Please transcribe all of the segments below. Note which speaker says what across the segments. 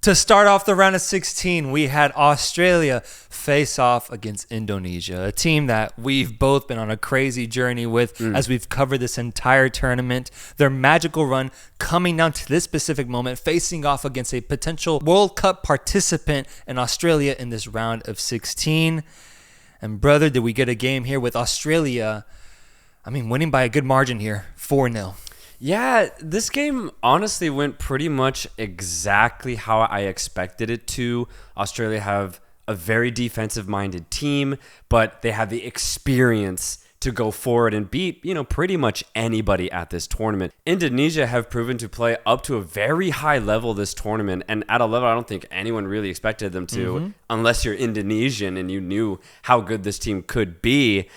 Speaker 1: To start off the round of 16, we had Australia face off against Indonesia, a team that we've both been on a crazy journey with as we've covered this entire tournament. Their magical run coming down to this specific moment, facing off against a potential World Cup participant in Australia in this round of 16. And brother, did we get a game here with Australia, winning by a good margin here, 4-0.
Speaker 2: Yeah, this game honestly went pretty much exactly how I expected it to. Australia have a very defensive-minded team, but they have the experience to go forward and beat, pretty much anybody at this tournament. Indonesia have proven to play up to a very high level this tournament, and at a level I don't think anyone really expected them to, unless you're Indonesian and you knew how good this team could be.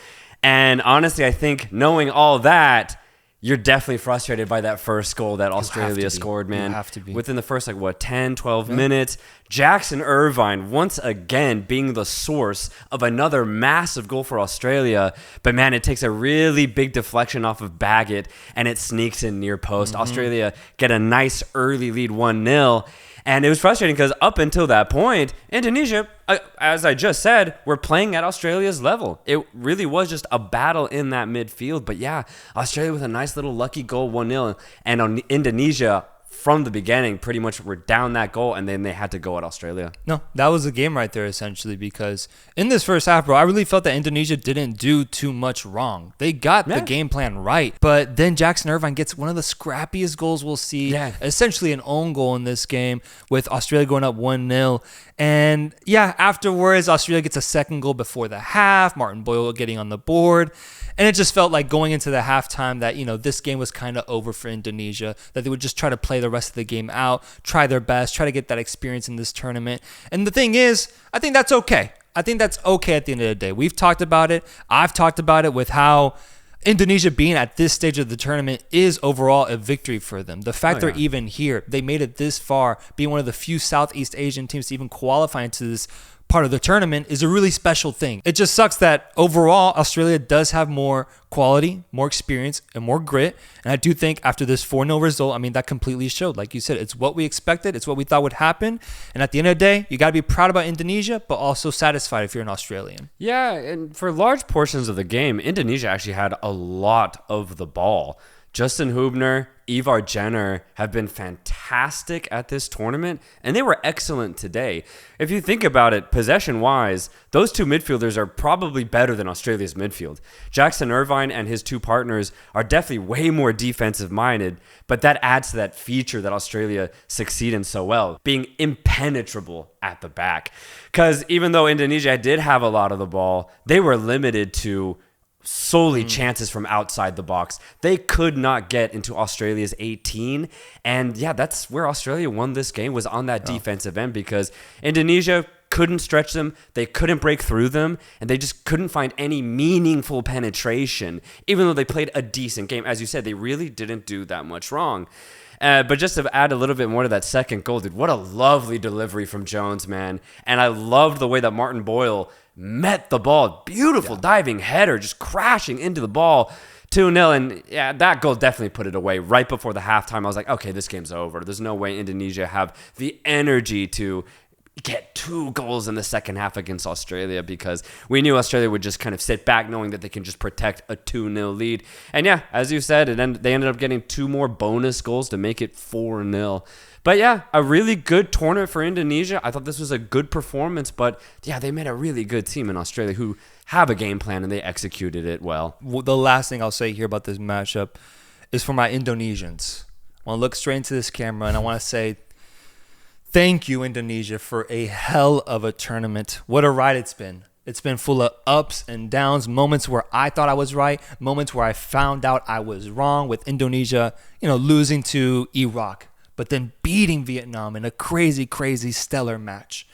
Speaker 2: And honestly, I think knowing all that, you're definitely frustrated by that first goal that Australia scored, man.
Speaker 1: You have to be.
Speaker 2: Within the first, 10, 12 minutes. Jackson Irvine, once again, being the source of another massive goal for Australia. But, man, it takes a really big deflection off of Baggett, and it sneaks in near post. Australia get a nice early lead 1-0. And it was frustrating because up until that point, Indonesia, as I just said, were playing at Australia's level. It really was just a battle in that midfield. But yeah, Australia with a nice little lucky goal, 1-0. And on Indonesia, from the beginning, pretty much were down that goal, and then they had to go at Australia.
Speaker 1: No, that was the game right there, essentially, because in this first half, bro, I really felt that Indonesia didn't do too much wrong. They got the game plan right, but then Jackson Irvine gets one of the scrappiest goals we'll see, essentially an own goal in this game, with Australia going up 1-0. And yeah, afterwards, Australia gets a second goal before the half, Martin Boyle getting on the board. And it just felt like going into the halftime that, this game was kind of over for Indonesia, that they would just try to play the rest of the game out, try their best, try to get that experience in this tournament. And the thing is, I think that's okay. I think that's okay at the end of the day. We've talked about it. I've talked about it with how Indonesia being at this stage of the tournament is overall a victory for them. The fact they're even here, they made it this far, being one of the few Southeast Asian teams to even qualify into this part of the tournament is a really special thing. It just sucks that overall Australia does have more quality, more experience, and more grit. And I do think after this 4-0 result, that completely showed. Like you said, it's what we expected. It's what we thought would happen. And at the end of the day, you got to be proud about Indonesia, but also satisfied if you're an Australian.
Speaker 2: Yeah, and for large portions of the game, Indonesia actually had a lot of the ball. Justin Hubner, Ivar Jenner have been fantastic at this tournament, and they were excellent today. If you think about it, possession-wise, those two midfielders are probably better than Australia's midfield. Jackson Irvine and his two partners are definitely way more defensive-minded, but that adds to that feature that Australia succeed in so well, being impenetrable at the back. Because even though Indonesia did have a lot of the ball, they were limited to solely chances from outside the box. They could not get into Australia's 18. And yeah, that's where Australia won this game, was on that defensive end, because Indonesia couldn't stretch them, they couldn't break through them, and they just couldn't find any meaningful penetration, even though they played a decent game. As you said, they really didn't do that much wrong. But just to add a little bit more to that second goal, dude, what a lovely delivery from Jones, man. And I loved the way that Martin Boyle met the ball. Beautiful diving header, just crashing into the ball. 2-0, and yeah, that goal definitely put it away. Right before the halftime, I was like, okay, this game's over. There's no way Indonesia have the energy to get 2 goals in the second half against Australia, because we knew Australia would just kind of sit back knowing that they can just protect a 2-0 lead. And yeah, as you said, they ended up getting 2 more bonus goals to make it 4-0. But yeah, a really good tournament for Indonesia. I thought this was a good performance, but yeah, they made a really good team in Australia who have a game plan and they executed it well.
Speaker 1: The last thing I'll say here about this matchup is for my Indonesians. I want to look straight into this camera and I want to say, thank you, Indonesia, for a hell of a tournament. What a ride it's been. It's been full of ups and downs, moments where I thought I was right, moments where I found out I was wrong, with Indonesia, losing to Iraq, but then beating Vietnam in a crazy, crazy stellar match.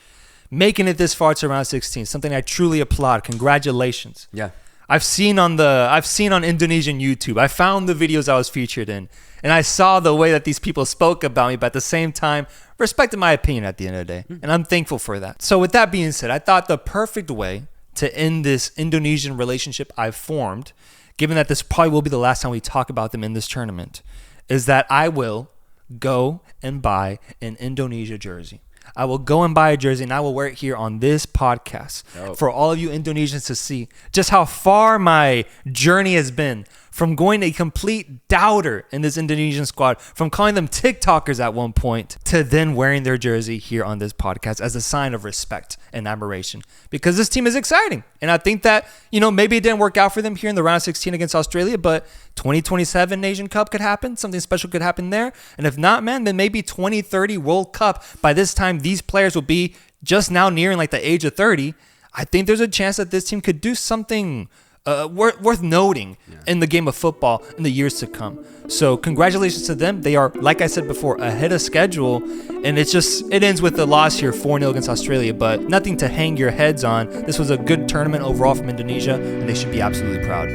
Speaker 1: Making it this far to round 16, something I truly applaud. Congratulations.
Speaker 2: Yeah.
Speaker 1: I've seen on Indonesian YouTube. I found the videos I was featured in, and I saw the way that these people spoke about me, but at the same time, respected my opinion at the end of the day. And I'm thankful for that. So with that being said, I thought the perfect way to end this Indonesian relationship I've formed, given that this probably will be the last time we talk about them in this tournament, is that I will go and buy an Indonesia jersey. I will go and buy a jersey and I will wear it here on this podcast for all of you Indonesians to see just how far my journey has been from going a complete doubter in this Indonesian squad, from calling them TikTokers at one point, to then wearing their jersey here on this podcast as a sign of respect and admiration, because this team is exciting. And I think that, maybe it didn't work out for them here in the round of 16 against Australia, but 2027 Asian Cup could happen. Something special could happen there. And if not, man, then maybe 2030 World Cup. By this time, these players will be just now nearing like the age of 30. I think there's a chance that this team could do something worth noting in the game of football in the years to come. So congratulations to them. They are, like I said before, ahead of schedule, and it ends with the loss here 4-0 against Australia, but nothing to hang your heads on. This was a good tournament overall from Indonesia, and they should be absolutely proud.